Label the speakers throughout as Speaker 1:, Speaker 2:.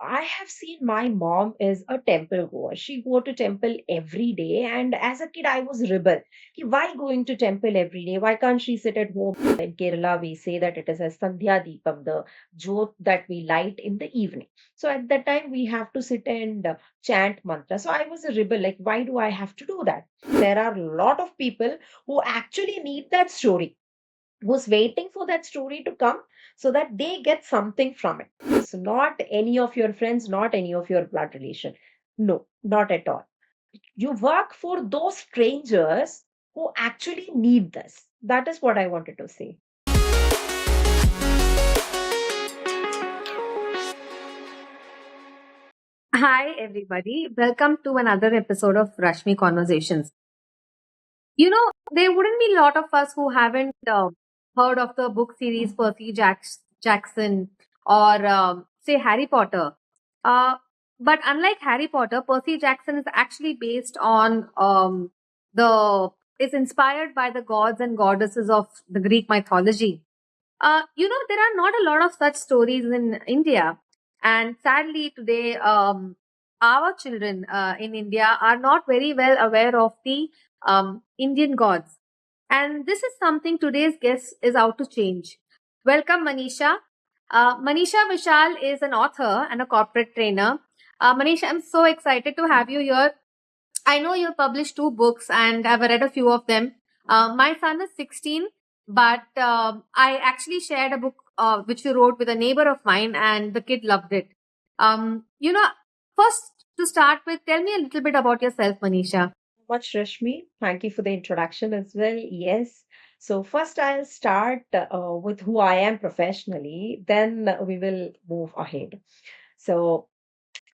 Speaker 1: I have seen my mom is a temple goer. She go to temple every day, and as a kid, I was rebel. Ki, why going to temple every day? Why can't she sit at home? In Kerala, we say that it is a Sandhya Deepam, the jot that we light in the evening. So at that time, we have to sit and chant mantra. So I was a rebel. Like, why do I have to do that? There are a lot of people who actually need that story, who's waiting for that story to come so that they get something from it. It's not any of your friends, not any of your blood relation. No, not at all. You work for those strangers who actually need this. That is what I wanted to say.
Speaker 2: Hi, everybody. Welcome to another episode of Rashmi Conversations. There wouldn't be a lot of us who haven't heard of the book series Jackson or, say, Harry Potter. Uh, but unlike Harry Potter, Percy Jackson is actually based on is inspired by the gods and goddesses of the Greek mythology. There are not a lot of such stories in India. And sadly, today, our children in India are not very well aware of the Indian gods. And this is something today's guest is out to change. Welcome, Manisha. Manisha Vishal is an author and a corporate trainer. Manisha, I'm so excited to have you here. I know you published two books and I've read a few of them. My son is 16, but I actually shared a book which you wrote with a neighbor of mine and the kid loved it. Um, you know, First to start with, tell me a little bit about yourself, Manisha.
Speaker 1: Much, Rashmi. Thank you for the introduction as well. Yes. So first I'll start with who I am professionally, then we will move ahead. So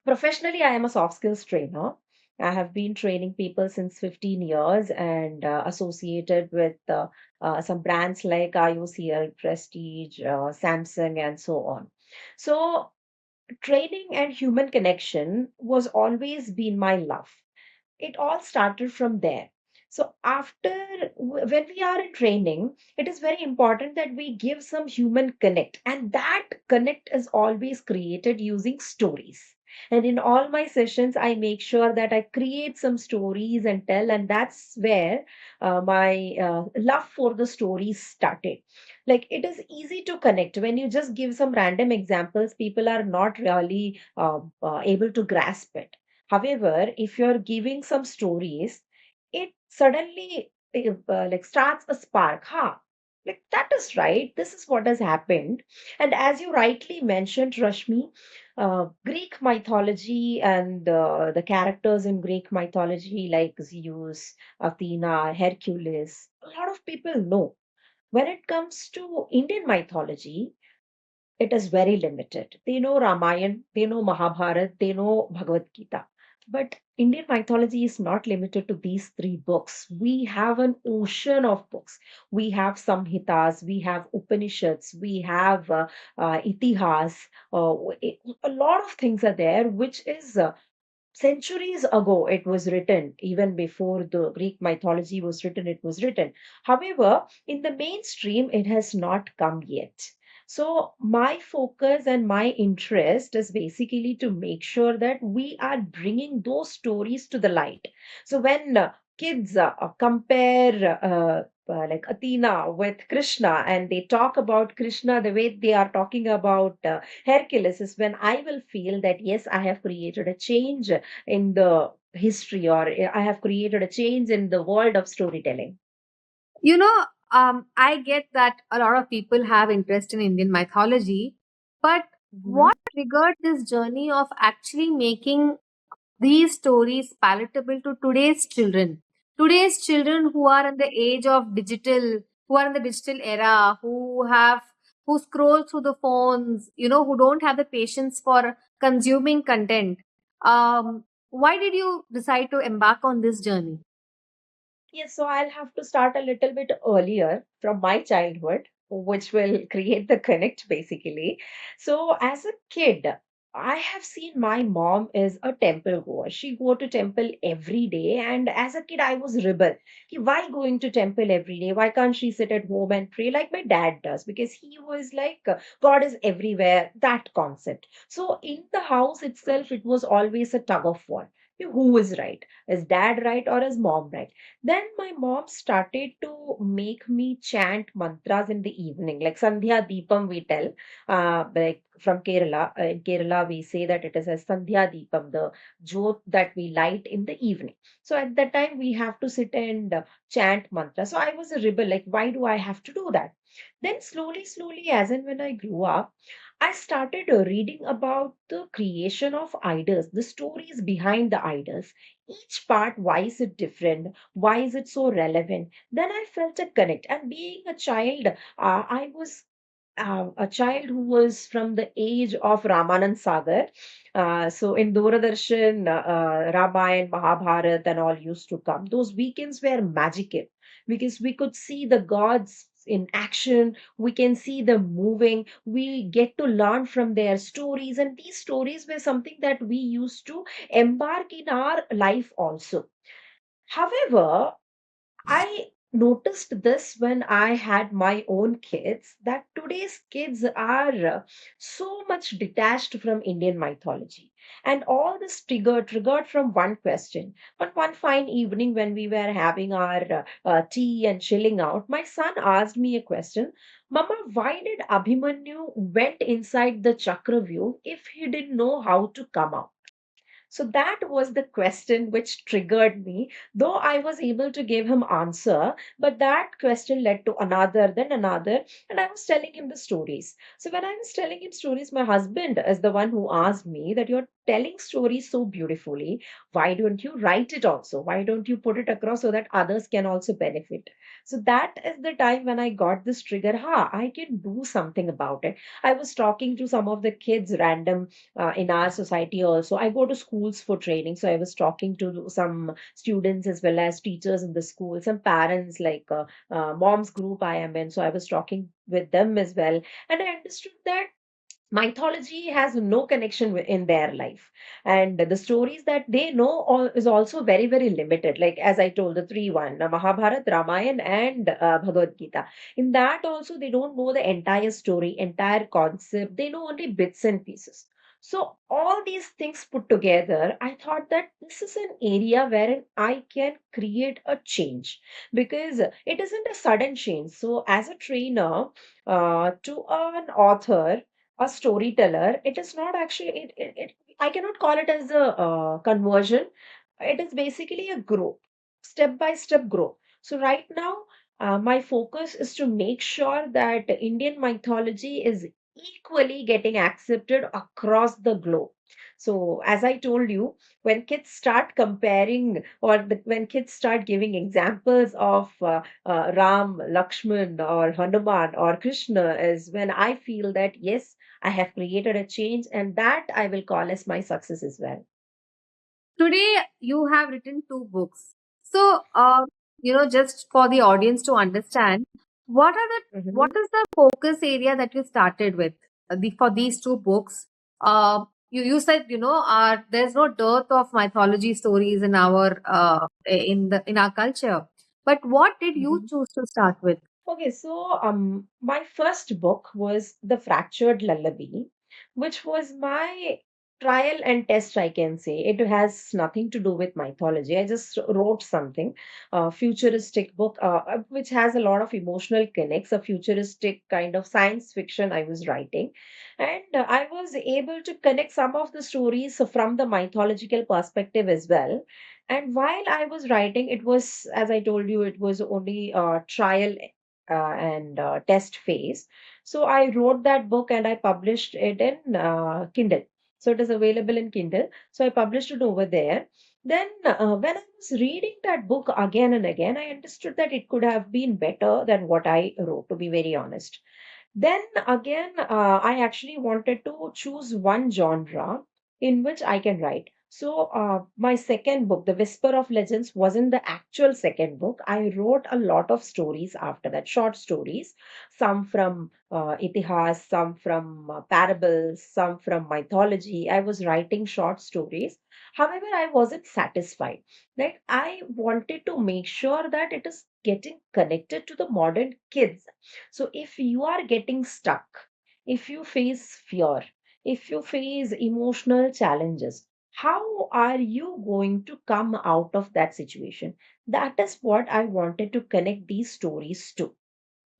Speaker 1: professionally, I am a soft skills trainer. I have been training people since 15 years and associated with some brands like IOCL, Prestige, Samsung, and so on. So, training and human connection was always been my love. It all started from there. So when we are in training, it is very important that we give some human connect, and that connect is always created using stories. And in all my sessions, I make sure that I create some stories and tell, and that's where my love for the stories started. Like, it is easy to connect when you just give some random examples. People are not really able to grasp it. However, if you're giving some stories, it suddenly like starts a spark. Huh? Like, that is right. This is what has happened. And as you rightly mentioned, Rashmi, Greek mythology and the characters in Greek mythology like Zeus, Athena, Hercules, a lot of people know. When it comes to Indian mythology, it is very limited. They know Ramayan, they know Mahabharata, they know Bhagavad Gita. But Indian mythology is not limited to these three books. We have an ocean of books. We have Samhitas, we have Upanishads, we have Itihas. A lot of things are there, which is centuries ago it was written. Even before the Greek mythology was written, it was written. However, in the mainstream it has not come yet. So my focus and my interest is basically to make sure that we are bringing those stories to the light. So when kids compare like Athena with Krishna, and they talk about Krishna the way they are talking about Hercules, is when I will feel that yes, I have created a change in the history, or I have created a change in the world of storytelling.
Speaker 2: I get that a lot of people have interest in Indian mythology, but
Speaker 1: Mhm.
Speaker 2: what triggered this journey of actually making these stories palatable to today's children? Today's children who are in the age of digital, who are in the digital era, who scroll through the phones, who don't have the patience for consuming content. Why did you decide to embark on this journey?
Speaker 1: Yes, so I'll have to start a little bit earlier from my childhood, which will create the connect basically. So, as a kid, I have seen my mom is a temple goer. She go to temple every day, and as a kid, I was rebel. Why going to temple every day? Why can't she sit at home and pray like my dad does? Because he was like, God is everywhere. That concept. So in the house itself, it was always a tug of war. Who is right? Is dad right or is mom right? Then my mom started to make me chant mantras in the evening, like Sandhya Deepam, we tell like from Kerala. In Kerala, we say that it is a Sandhya Deepam, the jot that we light in the evening. So at that time, we have to sit and chant mantra. So I was a rebel, like, why do I have to do that? Then slowly, slowly, as and when I grew up, I started reading about the creation of idols, the stories behind the idols. Each part, why is it different? Why is it so relevant? Then I felt a connect. And being a child, I was a child who was from the age of Ramanand Sagar. So in Doordarshan, Ramayana, Mahabharata, and all used to come. Those weekends were magical because we could see the gods in action. We can see them moving. We get to learn from their stories, and these stories were something that we used to embark in our life also. However, I noticed this when I had my own kids, that today's kids are so much detached from Indian mythology. And all this triggered from one question. But one fine evening when we were having our tea and chilling out, my son asked me a question. Mama, why did Abhimanyu went inside the Chakravyu if he didn't know how to come out? So that was the question which triggered me. Though I was able to give him answer, but that question led to another, then another, and I was telling him the stories. So when I was telling him stories, my husband is the one who asked me that you're telling stories so beautifully. Why don't you write it also? Why don't you put it across so that others can also benefit? So that is the time when I got this trigger. Ha, I can do something about it. I was talking to some of the kids random in our society also. I go to schools for training, so I was talking to some students as well as teachers in the school, some parents, like mom's group I am in. So I was talking with them as well, and I understood that mythology has no connection in their life, and the stories that they know is also very very limited, like as I told, the three one, Mahabharat, Ramayana, and Bhagavad Gita. In that also they don't know the entire story, entire concept. They know only bits and pieces. So all these things put together, I thought that this is an area wherein I can create a change, because it isn't a sudden change. So as a trainer, to an author, a storyteller, it is not actually, I cannot call it as a conversion. It is basically a growth, step by step growth. So right now, my focus is to make sure that Indian mythology is equally getting accepted across the globe. So as I told you, when kids start comparing, or when kids start giving examples of Ram, Lakshman, or Hanuman, or Krishna, is when I feel that yes, I have created a change, and that I will call as my success as well.
Speaker 2: Today, you have written two books. So, just for the audience to understand, what
Speaker 1: Mhm.
Speaker 2: is the focus area that you started with for these two books? You said there's no dearth of mythology stories in our culture, but what did you
Speaker 1: Mhm.
Speaker 2: choose to start with?
Speaker 1: Okay, so my first book was The Fractured Lullaby, which was my trial and test, I can say. It has nothing to do with mythology. I just wrote something, a futuristic book, which has a lot of emotional connects, a futuristic kind of science fiction I was writing. And I was able to connect some of the stories from the mythological perspective as well. And while I was writing, it was, as I told you, it was only a trial and test phase. So I wrote that book and I published it in Kindle. So it is available in Kindle. So I published it over there. Then, when I was reading that book again and again, I understood that it could have been better than what I wrote, to be very honest. Then again, I actually wanted to choose one genre in which I can write. So, my second book, The Whisper of Legends, wasn't the actual second book. I wrote a lot of stories after that, short stories, some from Itihas, some from parables, some from mythology. I was writing short stories. However, I wasn't satisfied. Like, I wanted to make sure that it is getting connected to the modern kids. So, if you are getting stuck, if you face fear, if you face emotional challenges, how are you going to come out of that situation? That is what I wanted to connect these stories to.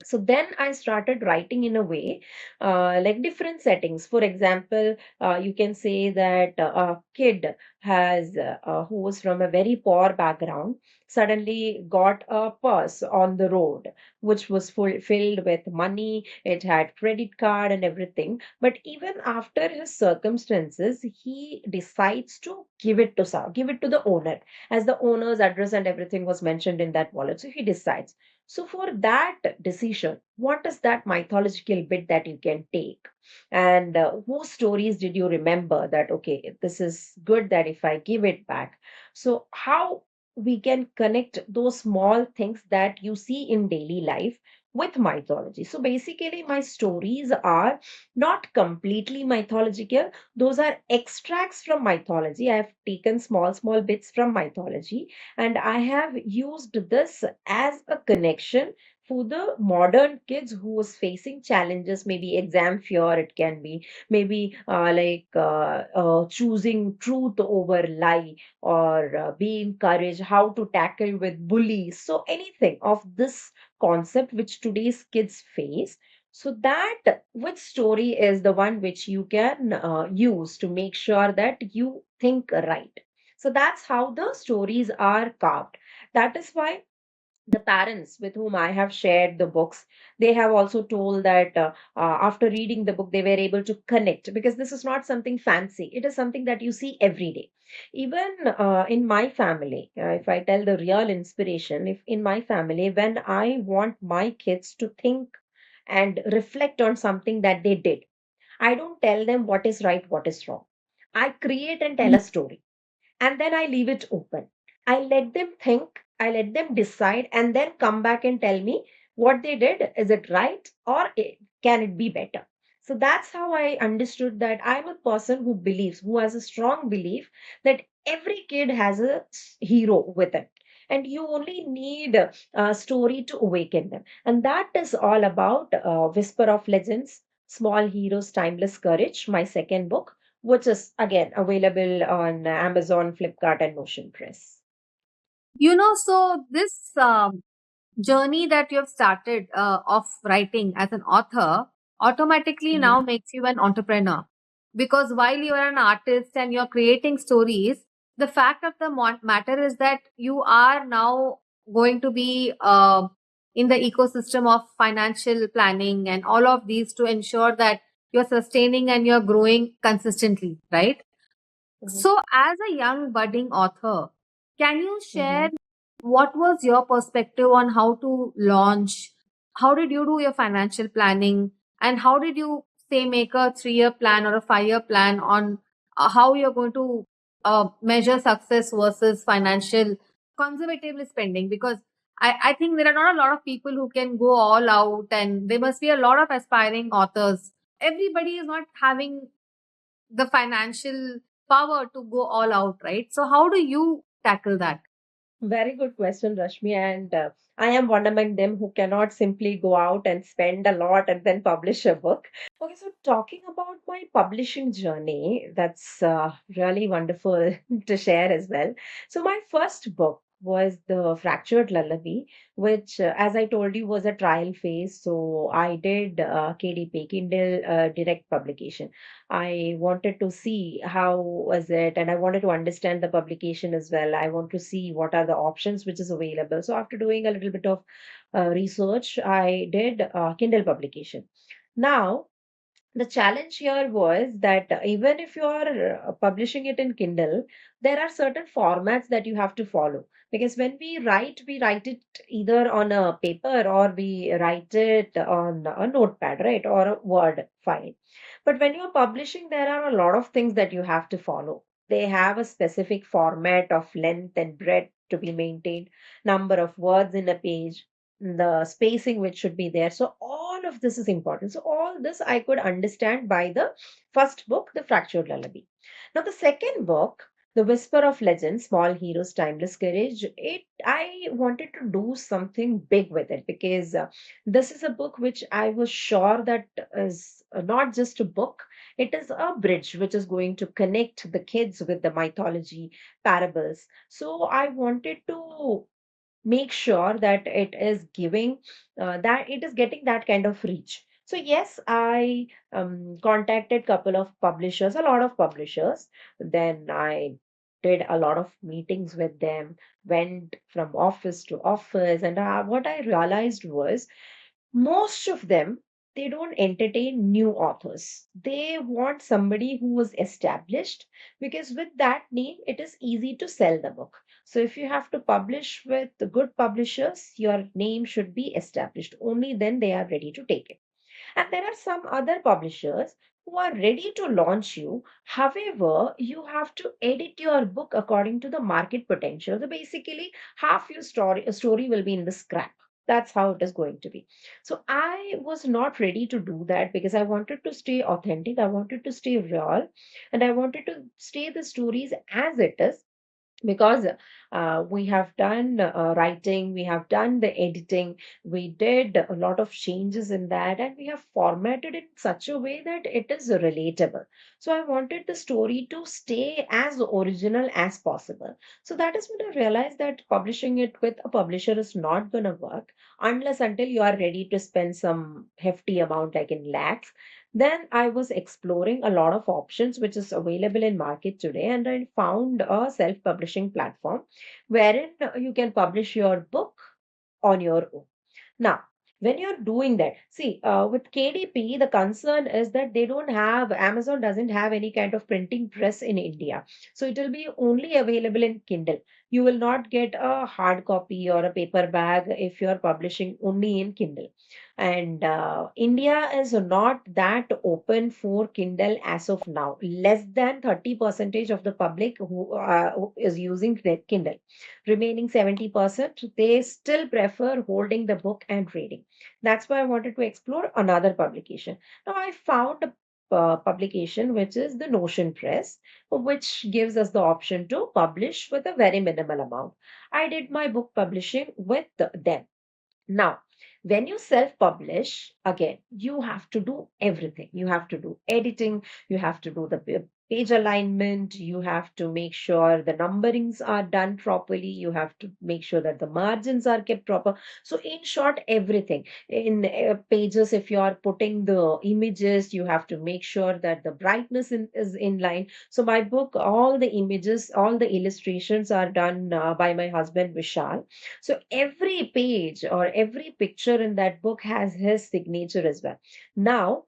Speaker 1: So then I started writing in a way, like different settings. For example, you can say that a kid who was from a very poor background suddenly got a purse on the road which was filled with money. It had credit card and everything, but even after his circumstances he decides to give it to the owner, as the owner's address and everything was mentioned in that wallet. So he decides. So, for that decision, what is that mythological bit that you can take? And whose stories did you remember that, okay, this is good that if I give it back? So, how we can connect those small things that you see in daily life with mythology. So, basically, my stories are not completely mythological, those are extracts from mythology. I have taken small bits from mythology, and I have used this as a connection for the modern kids who was facing challenges, maybe exam fear, it can be maybe choosing truth over lie, or being courage, how to tackle with bullies. So anything of this concept which today's kids face. So that which story is the one which you can use to make sure that you think right. So that's how the stories are carved. That is why the parents with whom I have shared the books, they have also told that after reading the book, they were able to connect, because this is not something fancy. It is something that you see every day. Even in my family, if I tell the real inspiration, if in my family, when I want my kids to think and reflect on something that they did, I don't tell them what is right, what is wrong. I create and tell a story, and then I leave it open. I let them think, I let them decide, and then come back and tell me what they did. Is it right, or can it be better? So that's how I understood that I'm a person who believes, who has a strong belief that every kid has a hero within. And you only need a story to awaken them. And that is all about Whisper of Legends, Small Heroes, Timeless Courage, my second book, which is again available on Amazon, Flipkart, and Notion Press.
Speaker 2: So this journey that you have started of writing as an author automatically
Speaker 1: Mhm.
Speaker 2: now makes you an entrepreneur, because while you are an artist and you're creating stories, the fact of the matter is that you are now going to be in the ecosystem of financial planning and all of these to ensure that you're sustaining and you're growing consistently, right?
Speaker 1: Mhm.
Speaker 2: So, as a young budding author, can you share
Speaker 1: Mhm.
Speaker 2: what was your perspective on how to launch? How did you do your financial planning? And how did you, say, make a 3 year plan or a 5 year plan on how you're going to measure success versus financial conservatively spending? Because I think there are not a lot of people who can go all out, and there must be a lot of aspiring authors. Everybody is not having the financial power to go all out, right? So, how do you tackle that?
Speaker 1: Very good question, Rashmi. And I am one among them who cannot simply go out and spend a lot and then publish a book. Okay, so talking about my publishing journey, that's really wonderful to share as well. So, my first book was The Fractured Lullaby, which, as I told you, was a trial phase. So, I did KDP, Kindle Direct Publication. I wanted to see how was it, and I wanted to understand the publication as well. I want to see what are the options which is available. So, after doing a little bit of research, I did Kindle publication. Now, the challenge here was that even if you are publishing it in Kindle, there are certain formats that you have to follow. Because when we write it either on a paper, or we write it on a notepad, right, or a Word file. But when you're publishing, there are a lot of things that you have to follow. They have a specific format of length and breadth to be maintained, number of words in a page, the spacing which should be there. So all of this is important. So all this I could understand by the first book, The Fractured Lullaby. Now the second book, The Whisper of Legend, Small Heroes, Timeless Courage, it I wanted to do something big with it because this is a book which I was sure that is not just a book, it is a bridge which is going to connect the kids with the mythology parables. So I wanted to make sure that it is giving that it is getting that kind of reach. So yes, I contacted couple of publishers, a lot of publishers. Then I did a lot of meetings with them, went from office to office, and what I realized was most of them, they don't entertain new authors. They want somebody who was established, because with that name it is easy to sell the book. So if you have to publish with the good publishers, your name should be established, only then they are ready to take it. And there are some other publishers who are ready to launch you. However, you have to edit your book according to the market potential. So basically, half your story will be in the scrap. That's how it is going to be. So I was not ready to do that because I wanted to stay authentic. I wanted to stay real, and I wanted to stay the stories as it is, because we have done writing, we have done the editing, we did a lot of changes in that, and we have formatted it in such a way that it is relatable. So I wanted the story to stay as original as possible. So that is when I realized that publishing it with a publisher is not going to work unless until you are ready to spend some hefty amount, like in lakhs. Then I was exploring a lot of options which is available in market today, and I found a self-publishing platform wherein you can publish your book on your own. Now, when you're doing that, see, with KDP, the concern is that they don't have, Amazon doesn't have any kind of printing press in India. So it will be only available in Kindle. You will not get a hard copy or a paper bag if you're publishing only in Kindle. And India is not that open for Kindle as of now. Less than 30 percentage of the public who is using Kindle. Remaining 70%, they still prefer holding the book and reading. That's why I wanted to explore another publication. Now I found a publication which is the Notion Press, which gives us the option to publish with a very minimal amount. I did my book publishing with them. Now, when you self publish, again, you have to do everything. You have to do editing, you have to do the page alignment, you have to make sure the numberings are done properly, you have to make sure that the margins are kept proper. So, in short, everything in pages, if you are putting the images, you have to make sure that the brightness is in line. So, my book, all the images, all the illustrations are done by my husband, Vishal. So every page or every picture in that book has his signature as well. Now,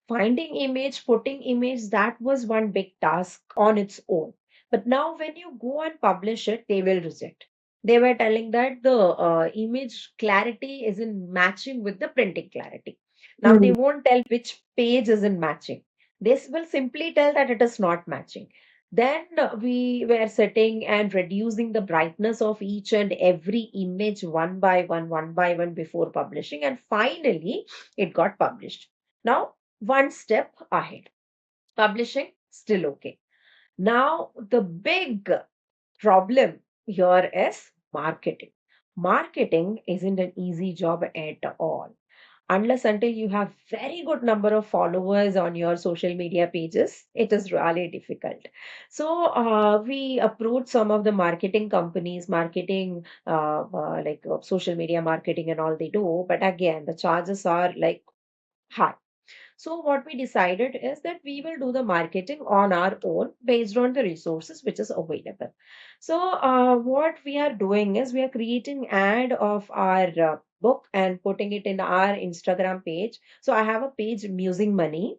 Speaker 1: finding image, putting image, that was one big task on its own. But now, when you go and publish it, they will reject. They were telling that the image clarity isn't matching with the printing clarity. Now, they
Speaker 2: Hmm.
Speaker 1: won't tell which page isn't matching. This will simply tell that it is not matching. Then we were sitting and reducing the brightness of each and every image one by one before publishing. And finally, it got published. Now, one step ahead. Publishing, still okay. Now, the big problem here is marketing. Marketing isn't an easy job at all. Unless until you have very good number of followers on your social media pages, it is really difficult. So we approached some of the marketing companies, marketing social media marketing and all they do. But again, the charges are like high. So what we decided is that we will do the marketing on our own based on the resources which is available. So what we are doing is we are creating ad of our book and putting it in our Instagram page. So I have a page Musing Money,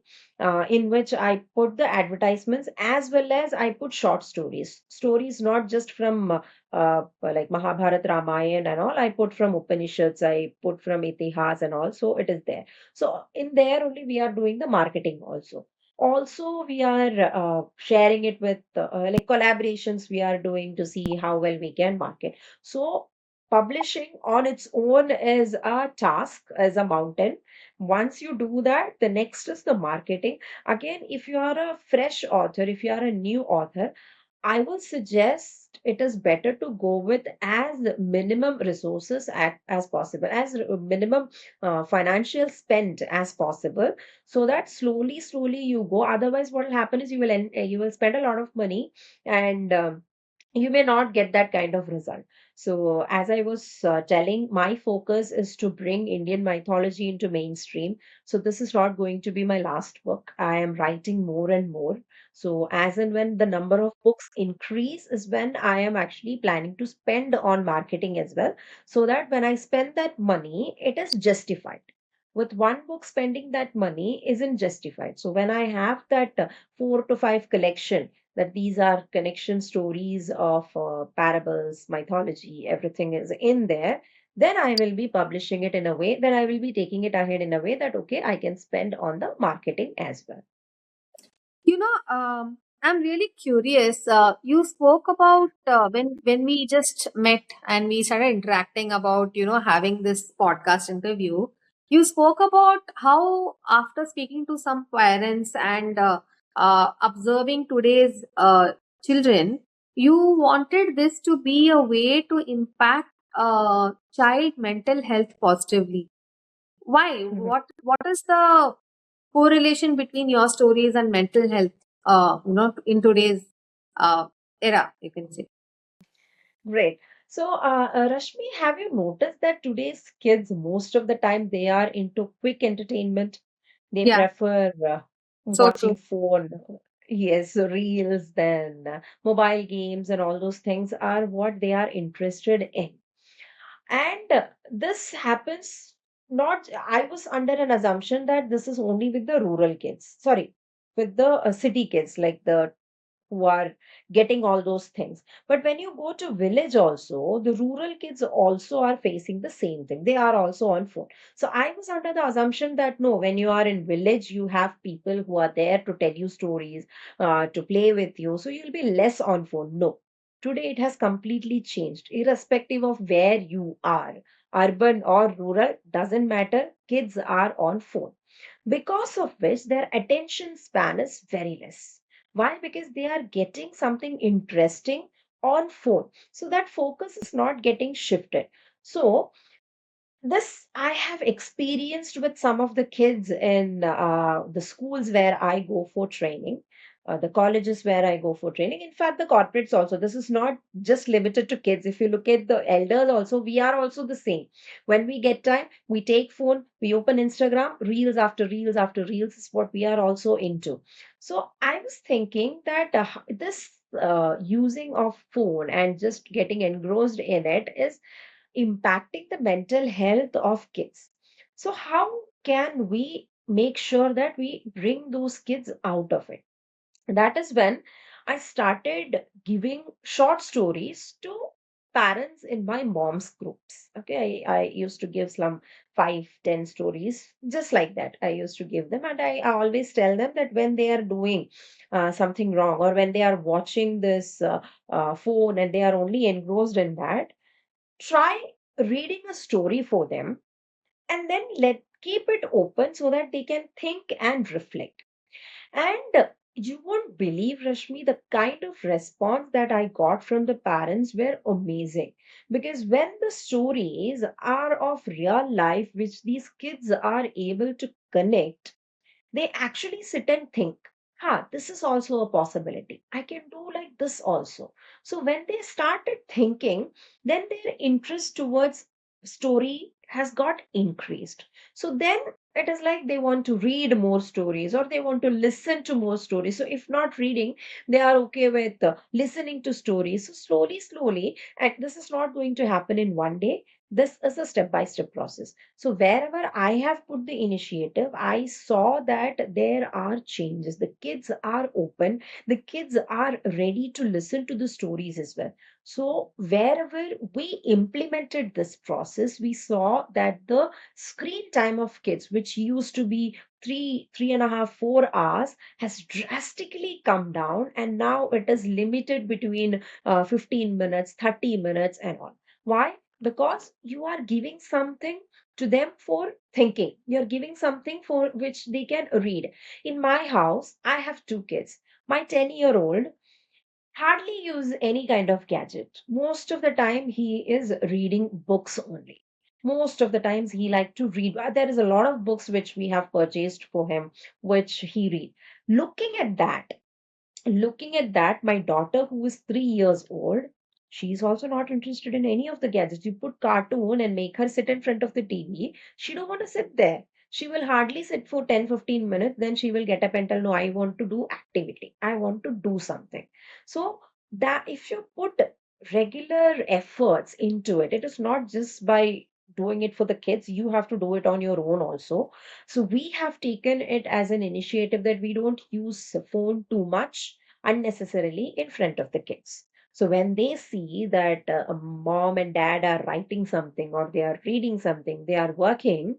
Speaker 1: in which I put the advertisements as well as I put short stories. Stories not just from like Mahabharat, Ramayana and all. I put from Upanishads, I put from Itihas and all. So it is there. So in there only we are doing the marketing also. Also we are sharing it with like collaborations we are doing to see how well we can market. So publishing on its own is a task, as a mountain. Once you do that, the next is the marketing. Again, if you are a fresh author, if you are a new author, I will suggest it is better to go with as minimum resources as possible, as minimum financial spend as possible, so that slowly you go. Otherwise, what will happen is you will spend a lot of money, and you may not get that kind of result. So, as I was telling, my focus is to bring Indian mythology into mainstream. So, this is not going to be my last book. I am writing more and more. So, as and when the number of books increase, is when I am actually planning to spend on marketing as well, so that when I spend that money, it is justified. With one book, spending that money isn't justified. So, when I have that 4 to 5 collection, that these are connection stories of parables, mythology, everything is in there, then I will be publishing it in a way, then I will be taking it ahead in a way that, okay, I can spend on the marketing as well.
Speaker 2: I'm really curious. You spoke about when we just met and we started interacting about having this podcast interview. You spoke about how after speaking to some parents and observing today's children, you wanted this to be a way to impact child mental health positively. Why?
Speaker 1: Mhm.
Speaker 2: What is the correlation between your stories and mental health in today's uh, era, you can say?
Speaker 1: Great. So, Rashmi, have you noticed that today's kids, most of the time, they are into quick entertainment? They
Speaker 2: Yeah,
Speaker 1: prefer
Speaker 2: so
Speaker 1: watching
Speaker 2: true.
Speaker 1: phone, yes, reels, then mobile games, and all those things are what they are interested in. And this happens not, I was under an assumption that this is only with the rural kids, sorry, with the city kids, like the who are getting all those things. But when you go to village also, the rural kids also are facing the same thing. They are also on phone. So I was under the assumption that no, when you are in village, you have people who are there to tell you stories, to play with you. So you'll be less on phone. No. Today it has completely changed. Irrespective of where you are, urban or rural, doesn't matter. Kids are on phone, because of which their attention span is very less. Why? Because they are getting something interesting on phone. So that focus is not getting shifted. So this I have experienced with some of the kids in the schools where I go for training, the colleges where I go for training. In fact, the corporates also. This is not just limited to kids. If you look at the elders also, we are also the same. When we get time, we take phone, we open Instagram, reels after reels after reels is what we are also into. So I was thinking that this using of phone and just getting engrossed in it is impacting the mental health of kids. So, how can we make sure that we bring those kids out of it? That is when I started giving short stories to parents in my mom's groups. Okay, I used to give some 5, 10 stories just like that. I used to give them, and I always tell them that when they are doing something wrong, or when they are watching this phone and they are only engrossed in that, try reading a story for them, and then let keep it open so that they can think and reflect. And you won't believe, Rashmi, the kind of response that I got from the parents were amazing. Because when the stories are of real life, which these kids are able to connect, they actually sit and think, this is also a possibility. I can do like this also. So when they started thinking, then their interest towards story has got increased. So then it is like they want to read more stories, or they want to listen to more stories. So if not reading, they are okay with listening to stories. So slowly, and this is not going to happen in one day. This is a step by step process. So wherever I have put the initiative, I saw that there are changes. The kids are open. The kids are ready to listen to the stories as well. So wherever we implemented this process, we saw that the screen time of kids, which used to be three and a half, 4 hours has drastically come down, and now it is limited between 15 minutes, 30 minutes, and all. Why? Because you are giving something to them for thinking. You're giving something for which they can read. In my house, I have two kids. My 10-year-old hardly use any kind of gadget. Most of the time he is reading books only. Most of the times he like to read. There is a lot of books which we have purchased for him, which he read. Looking at that, my daughter, who is 3 years old, she's also not interested in any of the gadgets. You put cartoon and make her sit in front of the TV, she don't want to sit there. She will hardly sit for 10-15 minutes, then she will get up and tell, no, I want to do activity, I want to do something. So that if you put regular efforts into it, it is not just by doing it for the kids, you have to do it on your own also. So we have taken it as an initiative that we don't use phone too much unnecessarily in front of the kids. So when they see that a mom and dad are writing something, or they are reading something, they are working,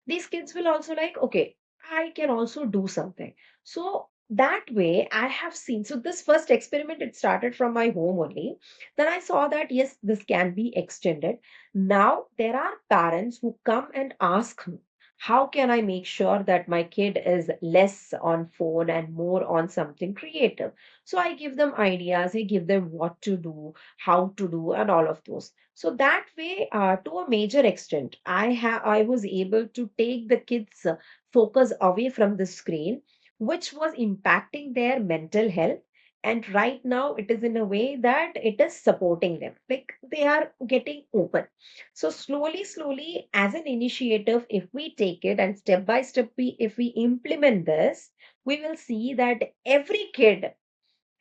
Speaker 1: these kids will also like, okay, I can also do something. So that way I have seen, so this first experiment, it started from my home only. Then I saw that yes, this can be extended. Now there are parents who come and ask me, how can I make sure that my kid is less on phone and more on something creative? So I give them ideas, I give them what to do, how to do, and all of those. So that way, to a major extent, I was able to take the kids' focus away from the screen, which was impacting their mental health. And right now, it is in a way that it is supporting them, like they are getting open. So slowly, slowly, as an initiative, if we take it and step by step, if we implement this, we will see that every kid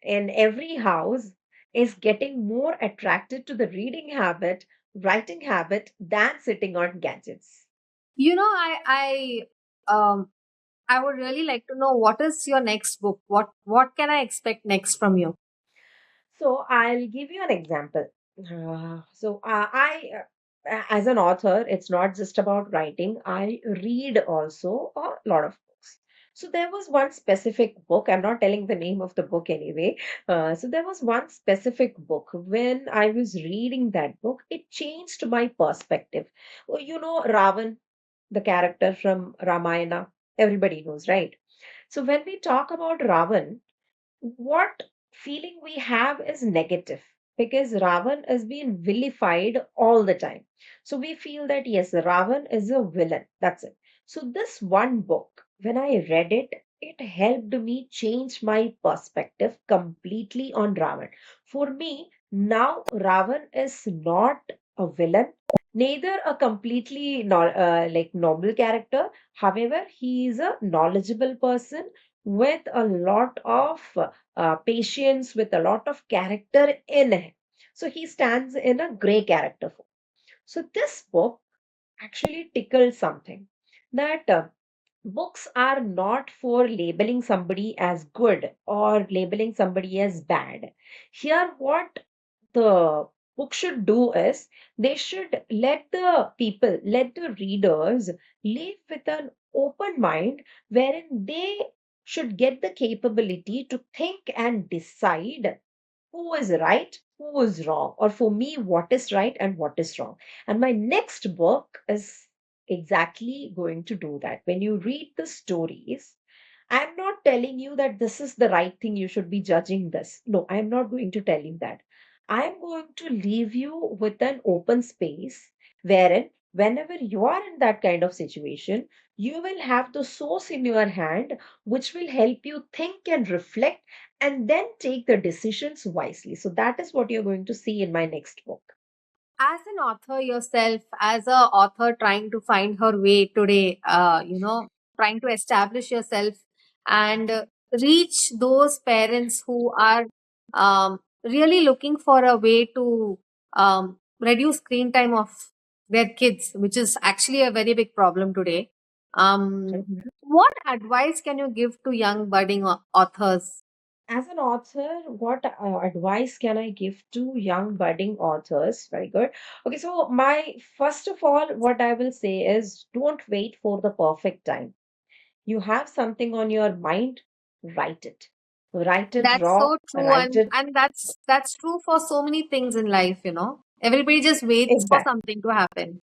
Speaker 1: in every house is getting more attracted to the reading habit, writing habit than sitting on gadgets.
Speaker 2: You know, I would really like to know what is your next book? What can I expect next from you?
Speaker 1: So I'll give you an example. As an author, it's not just about writing. I read also a lot of books. So there was one specific book. I'm not telling the name of the book anyway. So there was one specific book. When I was reading that book, it changed my perspective. Oh, you know, Ravan, the character from Ramayana. Everybody knows, right? So when we talk about Ravan, what feeling we have is negative, because Ravan is being vilified all the time. So we feel that yes, Ravan is a villain. That's it. So this one book, when I read it, it helped me change my perspective completely on Ravan. For me, now Ravan is not a villain, neither a completely like noble character. However, he is a knowledgeable person with a lot of patience, with a lot of character in him. So he stands in a gray character form. So this book actually tickled something, that books are not for labeling somebody as good or labeling somebody as bad. Here, what the book should do is they should let the people, let the readers live with an open mind, wherein they should get the capability to think and decide who is right, who is wrong, or for me, what is right and what is wrong. And my next book is exactly going to do that. When you read the stories, I'm not telling you that this is the right thing, you should be judging this. No, I'm not going to tell you that. I'm going to leave you with an open space wherein, whenever you are in that kind of situation, you will have the source in your hand, which will help you think and reflect and then take the decisions wisely. So that is what you're going to see in my next book.
Speaker 2: As an author yourself, as a author trying to find her way today, trying to establish yourself and reach those parents who are really looking for a way to reduce screen time of their kids, which is actually a very big problem today.
Speaker 1: Mhm.
Speaker 2: What advice can you give to young budding authors?
Speaker 1: As an author, what advice can I give to young budding authors? Very good. Okay, so my first of all, what I will say is don't wait for the perfect time. You have something on your mind, write it. Write it
Speaker 2: That's
Speaker 1: raw,
Speaker 2: so true,
Speaker 1: write
Speaker 2: and
Speaker 1: it
Speaker 2: that's true for so many things in life, you know. Everybody just waits for
Speaker 1: exactly.
Speaker 2: something to happen.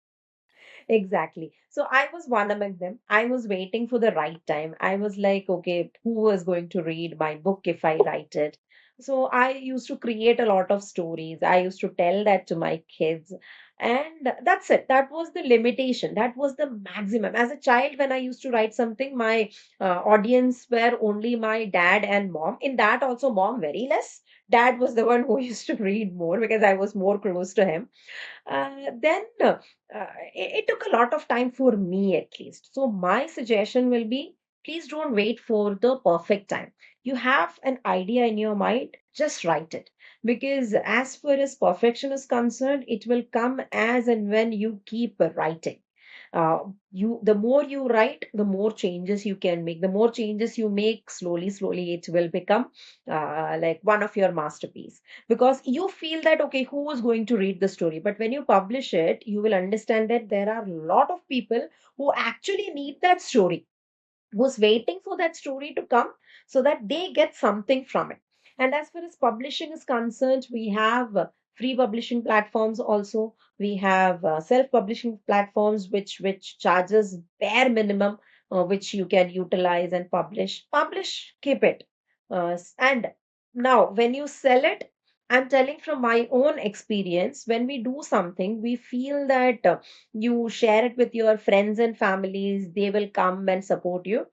Speaker 1: Exactly. So I was one among them. I was waiting for the right time. I was like, okay, who is going to read my book if I write it? So I used to create a lot of stories. I used to tell that to my kids. And that's it. That was the limitation. That was the maximum. As a child, when I used to write something, my audience were only my dad and mom. In that, also, mom very less. Dad was the one who used to read more because I was more close to him. Then it took a lot of time for me at least. So my suggestion will be please don't wait for the perfect time. You have an idea in your mind, just write it. Because as far as perfection is concerned, it will come as and when you keep writing. The more you write, the more changes you can make. The more changes you make, slowly it will become like one of your masterpiece, because you feel that okay, who is going to read the story, but when you publish it, you will understand that there are a lot of people who actually need that story, who's waiting for that story to come so that they get something from it. And as far as publishing is concerned, we have free publishing platforms also. We have self-publishing platforms which charges bare minimum, which you can utilize and publish, keep it. And now when you sell it, I'm telling from my own experience, when we do something, we feel that you share it with your friends and families, they will come and support you.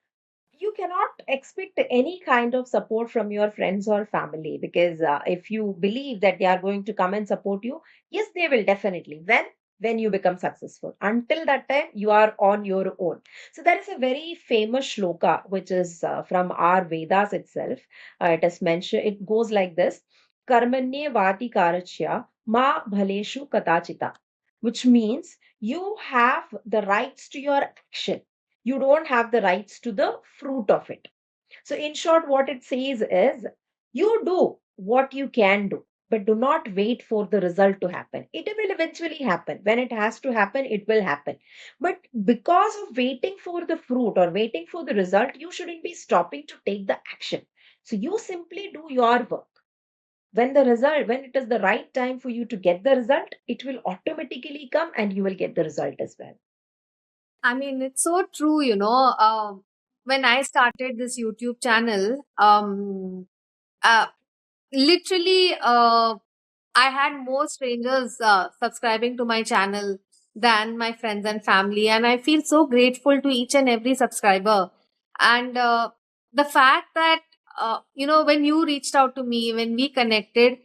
Speaker 1: You cannot expect any kind of support from your friends or family, because if you believe that they are going to come and support you, yes, they will definitely when you become successful. Until that time, you are on your own. So there is a very famous shloka which is from our Vedas itself. It is mentioned, it goes like this: karmanye vati karachya ma bhaleshu katachita, which means you have the rights to your action, you don't have the rights to the fruit of it. So, in short, what it says is you do what you can do, but do not wait for the result to happen. It will eventually happen. When it has to happen, it will happen. But because of waiting for the fruit or waiting for the result, you shouldn't be stopping to take the action. So, you simply do your work. When it is the right time for you to get the result, it will automatically come and you will get the result as well.
Speaker 2: I mean, it's so true, you know. When I started this YouTube channel, uh, literally, I had more strangers subscribing to my channel than my friends and family, and I feel so grateful to each and every subscriber. And the fact that you know, when you reached out to me, when we connected,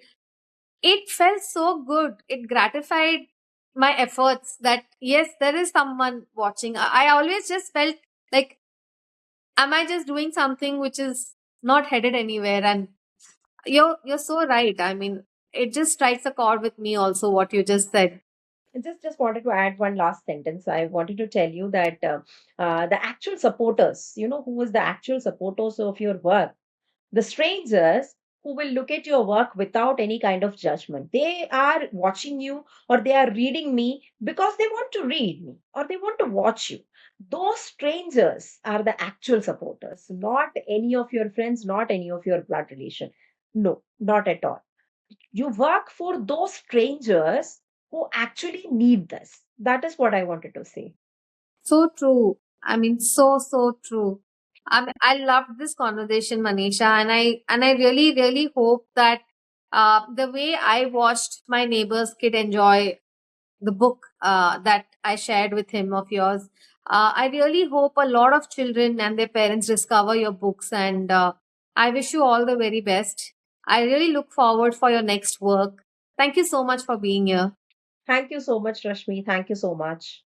Speaker 2: it felt so good. It gratified my efforts that yes, there is someone watching. I always just felt like, am I just doing something which is not headed anywhere? And you're so right. I mean, it just strikes a chord with me also what you just said.
Speaker 1: Just wanted to add one last sentence. I wanted to tell you that the actual supporters, who is the actual supporters of your work, the strangers who will look at your work without any kind of judgment. They are watching you or they are reading me because they want to read me or they want to watch you. Those strangers are the actual supporters, not any of your friends, not any of your blood relation. No, not at all. You work for those strangers who actually need this. That is what I wanted to say.
Speaker 2: So true. I mean, so true. I loved this conversation, Manisha, and I really hope that the way I watched my neighbor's kid enjoy the book that I shared with him of yours, I really hope a lot of children and their parents discover your books, and I wish you all the very best. I really look forward for your next work. Thank you so much for being here.
Speaker 1: Thank you so much, Rashmi. Thank you so much.